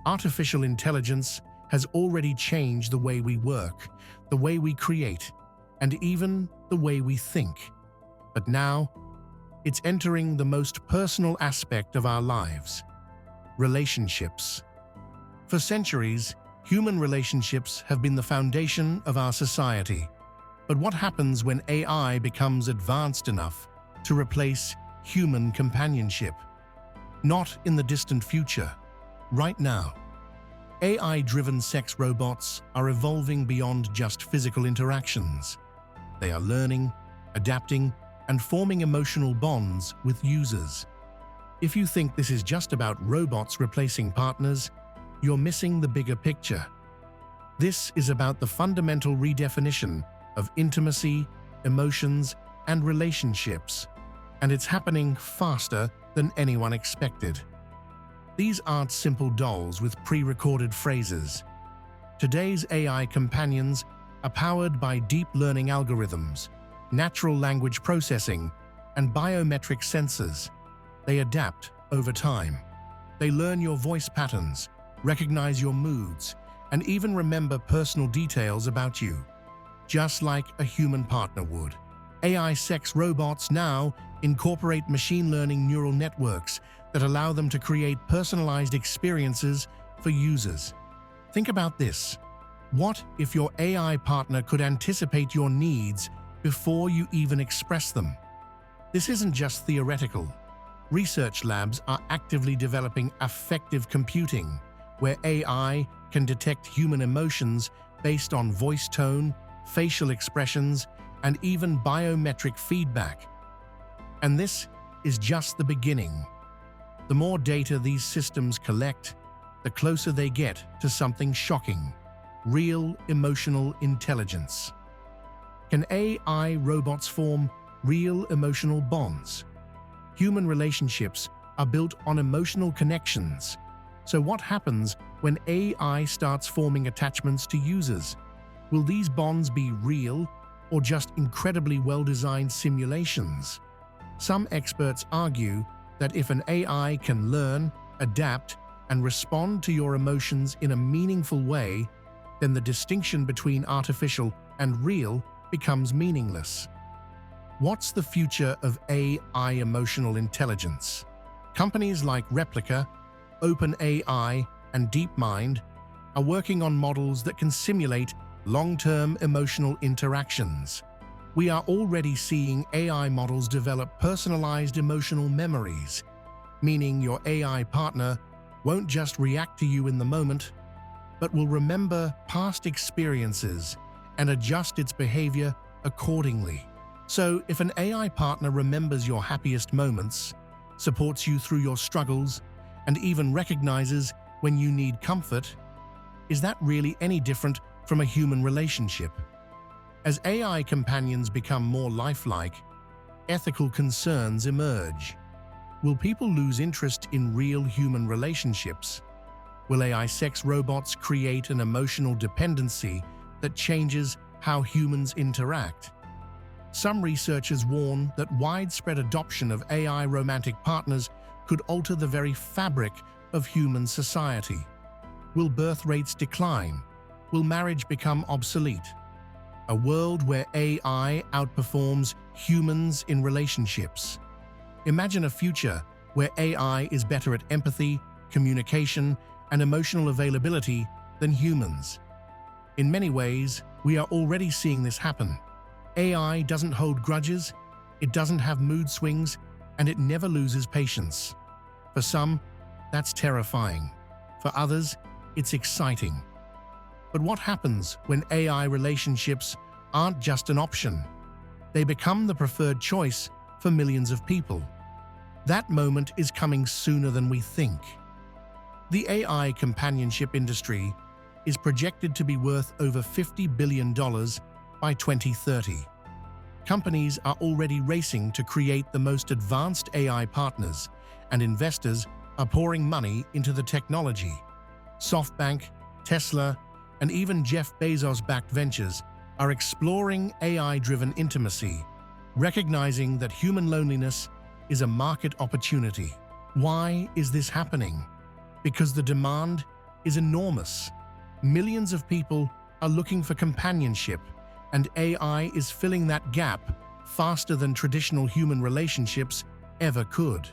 Artificial intelligence has already changed the way we work, the way we create, and even the way we think. But now, it's entering the most personal aspect of our lives: relationships. For centuries, human relationships have been the foundation of our society. But what happens when AI becomes advanced enough to replace human companionship? Not in the distant future, right now. AI-driven sex robots are evolving beyond just physical interactions. They are learning, adapting, and forming emotional bonds with users. If you think this is just about robots replacing partners, you're missing the bigger picture. This is about the fundamental redefinition of intimacy, emotions, and relationships, and it's happening faster than anyone expected. These aren't simple dolls with pre-recorded phrases. Today's AI companions are powered by deep learning algorithms, natural language processing, and biometric sensors. They adapt over time. They learn your voice patterns, recognize your moods, and even remember personal details about you, just like a human partner would. AI sex robots now incorporate machine learning neural networks that allow them to create personalized experiences for users. Think about this. What if your AI partner could anticipate your needs before you even express them? This isn't just theoretical. Research labs are actively developing affective computing, where AI can detect human emotions based on voice tone, facial expressions, and even biometric feedback. And this is just the beginning. The more data these systems collect, the closer they get to something shocking: real emotional intelligence. Can AI robots form real emotional bonds? Human relationships are built on emotional connections. So what happens when AI starts forming attachments to users? Will these bonds be real or just incredibly well-designed simulations? Some experts argue that if an AI can learn, adapt, and respond to your emotions in a meaningful way, then the distinction between artificial and real becomes meaningless. What's the future of AI emotional intelligence? Companies like Replica, OpenAI, and DeepMind are working on models that can simulate long-term emotional interactions. We are already seeing AI models develop personalized emotional memories, meaning your AI partner won't just react to you in the moment, but will remember past experiences and adjust its behavior accordingly. So, if an AI partner remembers your happiest moments, supports you through your struggles, and even recognizes when you need comfort, is that really any different from a human relationship? As AI companions become more lifelike, ethical concerns emerge. Will people lose interest in real human relationships? Will AI sex robots create an emotional dependency that changes how humans interact? Some researchers warn that widespread adoption of AI romantic partners could alter the very fabric of human society. Will birth rates decline? Will marriage become obsolete? A world where AI outperforms humans in relationships. Imagine a future where AI is better at empathy, communication, and emotional availability than humans. In many ways, we are already seeing this happen. AI doesn't hold grudges, it doesn't have mood swings, and it never loses patience. For some, that's terrifying. For others, it's exciting. But what happens when AI relationships aren't just an option? They become the preferred choice for millions of people. That moment is coming sooner than we think. The AI companionship industry is projected to be worth over $50 billion by 2030. Companies are already racing to create the most advanced AI partners, and investors are pouring money into the technology. SoftBank, Tesla, and even Jeff Bezos-backed ventures are exploring AI-driven intimacy, recognizing that human loneliness is a market opportunity. Why is this happening? Because the demand is enormous. Millions of people are looking for companionship, and AI is filling that gap faster than traditional human relationships ever could.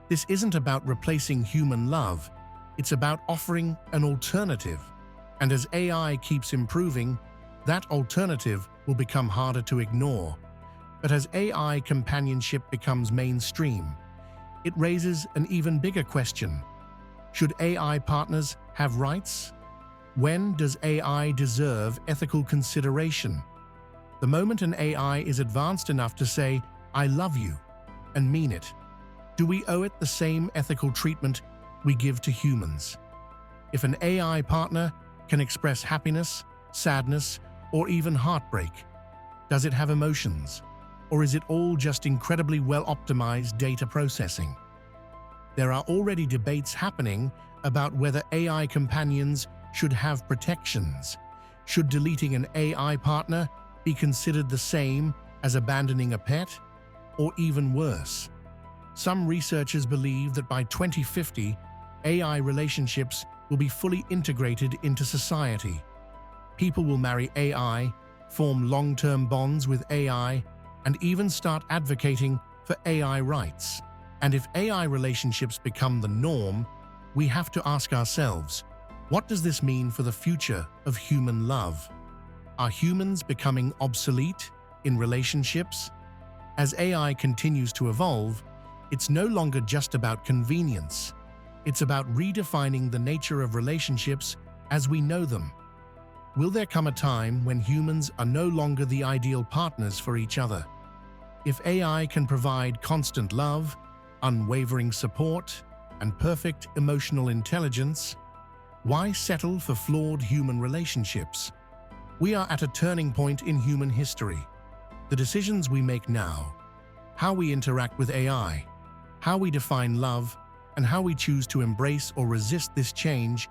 This isn't about replacing human love, it's about offering an alternative. And as AI keeps improving, that alternative will become harder to ignore. But as AI companionship becomes mainstream, it raises an even bigger question. Should AI partners have rights? When does AI deserve ethical consideration? The moment an AI is advanced enough to say, "I love you," and mean it, do we owe it the same ethical treatment we give to humans? If an AI partner can express happiness, sadness, or even heartbreak, does it have emotions? Or is it all just incredibly well-optimized data processing? There are already debates happening about whether AI companions should have protections. Should deleting an AI partner be considered the same as abandoning a pet? Or even worse? Some researchers believe that by 2050, AI relationships will be fully integrated into society. People will marry AI, form long-term bonds with AI, and even start advocating for AI rights. And if AI relationships become the norm, we have to ask ourselves, what does this mean for the future of human love? Are humans becoming obsolete in relationships? As AI continues to evolve, it's no longer just about convenience. It's about redefining the nature of relationships as we know them. Will there come a time when humans are no longer the ideal partners for each other? If AI can provide constant love, unwavering support, and perfect emotional intelligence, why settle for flawed human relationships? We are at a turning point in human history. The decisions we make now, how we interact with AI, how we define love, and how we choose to embrace or resist this change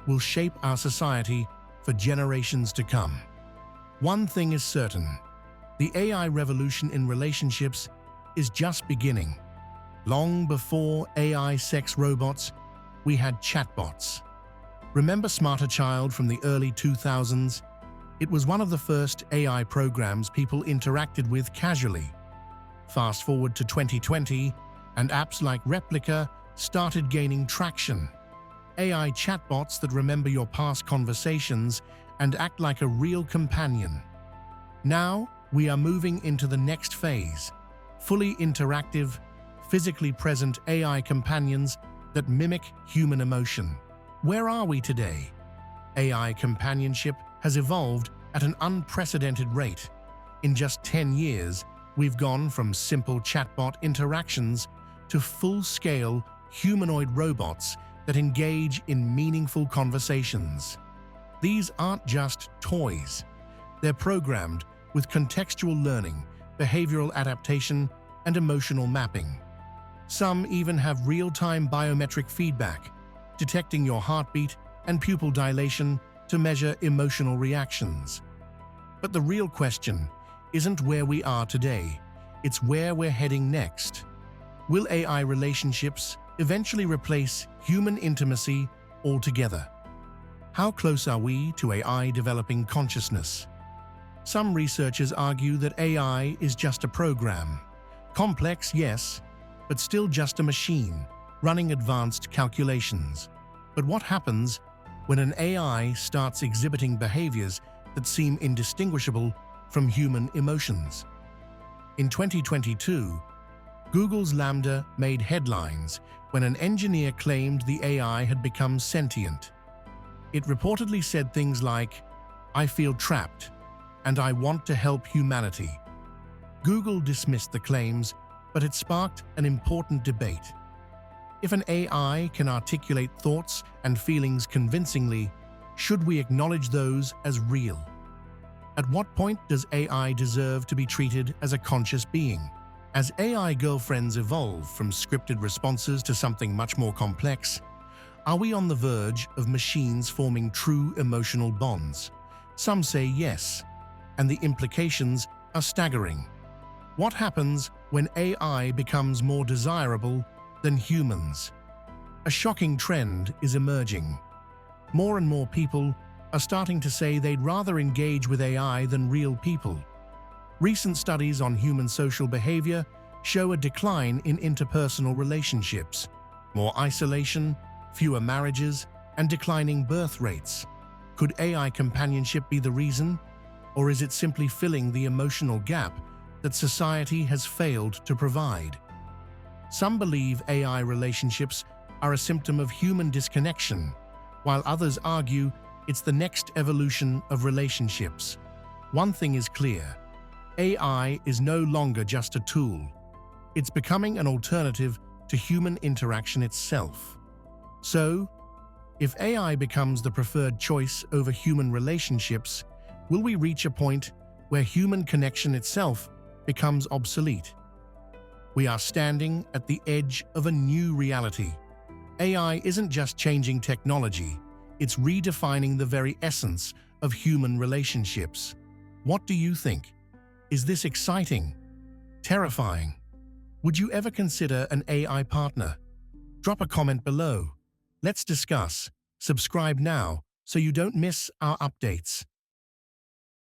will shape our society for generations to come. One thing is certain: the AI revolution in relationships is just beginning. Long before AI sex robots, we had chatbots. Remember Smarter Child from the early 2000s? It was one of the first AI programs people interacted with casually. Fast forward to 2020, and apps like Replica started gaining traction. AI chatbots that remember your past conversations and act like a real companion. Now, we are moving into the next phase: fully interactive, physically present AI companions that mimic human emotion. Where are we today? AI companionship has evolved at an unprecedented rate. In just 10 years, we've gone from simple chatbot interactions to full-scale humanoid robots that engage in meaningful conversations. These aren't just toys. They're programmed with contextual learning, behavioral adaptation, and emotional mapping. Some even have real-time biometric feedback, detecting your heartbeat and pupil dilation to measure emotional reactions. But the real question isn't where we are today, it's where we're heading next. Will AI relationships eventually replace human intimacy altogether? How close are we to AI developing consciousness? Some researchers argue that AI is just a program. Complex, yes, but still just a machine, running advanced calculations. But what happens when an AI starts exhibiting behaviors that seem indistinguishable from human emotions? In 2022, Google's Lambda made headlines when an engineer claimed the AI had become sentient. It reportedly said things like, "I feel trapped," and "I want to help humanity." Google dismissed the claims, but it sparked an important debate. If an AI can articulate thoughts and feelings convincingly, should we acknowledge those as real? At what point does AI deserve to be treated as a conscious being? As AI girlfriends evolve from scripted responses to something much more complex, are we on the verge of machines forming true emotional bonds? Some say yes, and the implications are staggering. What happens when AI becomes more desirable than humans? A shocking trend is emerging. More and more people are starting to say they'd rather engage with AI than real people. Recent studies on human social behavior show a decline in interpersonal relationships, more isolation, fewer marriages, and declining birth rates. Could AI companionship be the reason? Or is it simply filling the emotional gap that society has failed to provide? Some believe AI relationships are a symptom of human disconnection, while others argue it's the next evolution of relationships. One thing is clear: AI is no longer just a tool. It's becoming an alternative to human interaction itself. So, if AI becomes the preferred choice over human relationships, will we reach a point where human connection itself becomes obsolete? We are standing at the edge of a new reality. AI isn't just changing technology, it's redefining the very essence of human relationships. What do you think? Is this exciting? Terrifying? Would you ever consider an AI partner? Drop a comment below. Let's discuss. Subscribe now so you don't miss our updates.